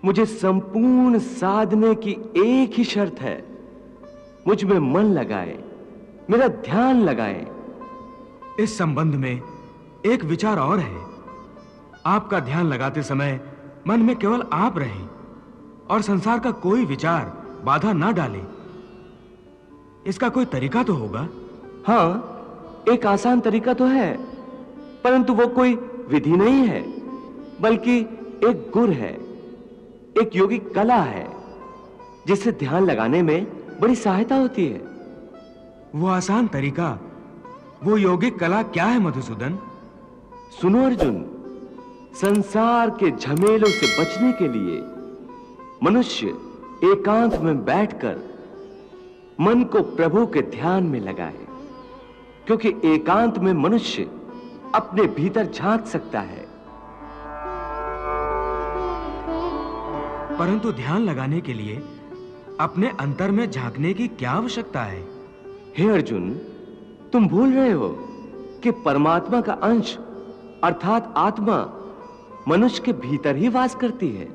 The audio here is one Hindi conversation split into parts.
मुझे संपूर्ण साधने की एक ही शर्त है, मुझ में मन लगाए, मेरा ध्यान लगाए। इस संबंध में एक विचार और है। आपका ध्यान लगाते समय मन में केवल आप रहें और संसार का कोई विचार बाधा ना डाले। इसका कोई तरीका तो होगा? हाँ, एक आसान तरीका तो है, परंतु वो कोई विधि नहीं है, बल्कि एक गुर है, एक योगिक कला है, जिससे ध्यान लगाने में बड़ी सहायता होती है। वो आसान तरीका, वो योगिक कला क्या है मधुसूदन? सुनो अर्जुन, संसार के झमेलों से बचने के लिए मनुष्य एकांत में बैठकर मन को प्रभु के ध्यान में लगाए, क्योंकि एकांत में मनुष्य अपने भीतर झांक सकता है। परंतु ध्यान लगाने के लिए अपने अंतर में झांकने की क्या आवश्यकता है? हे अर्जुन, तुम भूल रहे हो कि परमात्मा का अंश अर्थात आत्मा मनुष्य के भीतर ही वास करती है।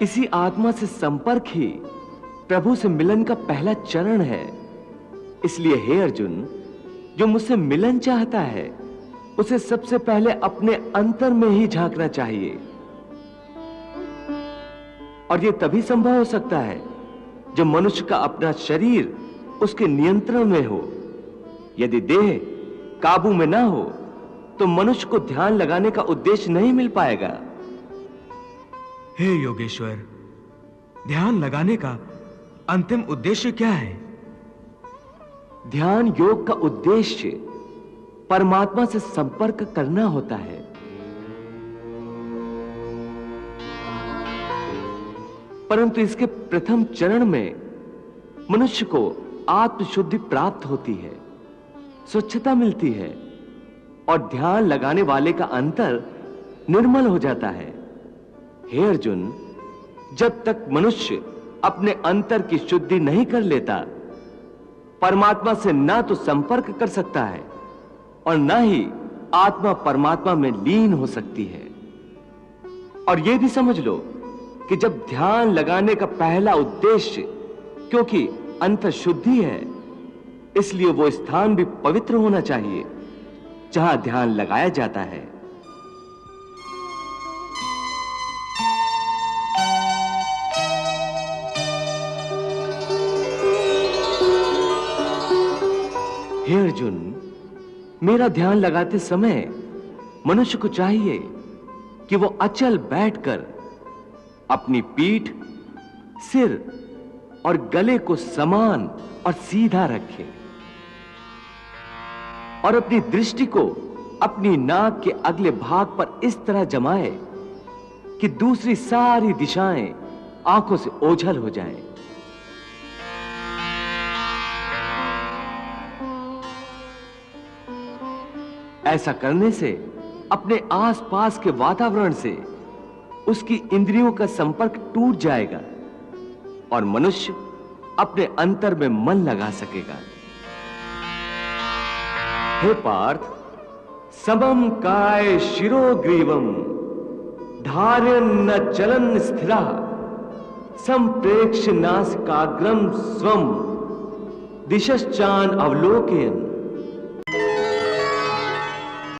इसी आत्मा से संपर्क ही प्रभु से मिलन का पहला चरण है। इसलिए हे अर्जुन, जो मुझसे मिलन चाहता है उसे सबसे पहले अपने अंतर में ही झांकना चाहिए, और यह तभी संभव हो सकता है जब मनुष्य का अपना शरीर उसके नियंत्रण में हो। यदि देह काबू में ना हो तो मनुष्य को ध्यान लगाने का उद्देश्य नहीं मिल पाएगा। हे योगेश्वर, ध्यान लगाने का अंतिम उद्देश्य क्या है? ध्यान योग का उद्देश्य परमात्मा से संपर्क करना होता है। परंतु इसके प्रथम चरण में मनुष्य को आत्मशुद्धि प्राप्त होती है, स्वच्छता मिलती है, और ध्यान लगाने वाले का अंतर निर्मल हो जाता है। हे अर्जुन, जब तक मनुष्य अपने अंतर की शुद्धि नहीं कर लेता, परमात्मा से ना तो संपर्क कर सकता है और ना ही आत्मा परमात्मा में लीन हो सकती है। और यह भी समझ लो कि जब ध्यान लगाने का पहला उद्देश्य, क्योंकि अंतर शुद्धि है, इसलिए वो स्थान भी पवित्र होना चाहिए जहां ध्यान लगाया जाता है। हे अर्जुन, मेरा ध्यान लगाते समय मनुष्य को चाहिए कि वो अचल बैठकर अपनी पीठ, सिर और गले को समान और सीधा रखे और अपनी दृष्टि को अपनी नाक के अगले भाग पर इस तरह जमाए कि दूसरी सारी दिशाएं आंखों से ओझल हो जाएं। ऐसा करने से अपने आसपास के वातावरण से उसकी इंद्रियों का संपर्क टूट जाएगा और मनुष्य अपने अंतर में मन लगा सकेगा। हे पार्थ, समम काय शिरोग्रीवम धार्यन् न चलन स्थिरा संप्रेक्ष्य नासिकाग्रम स्वम दिशश्चान अवलोकयन्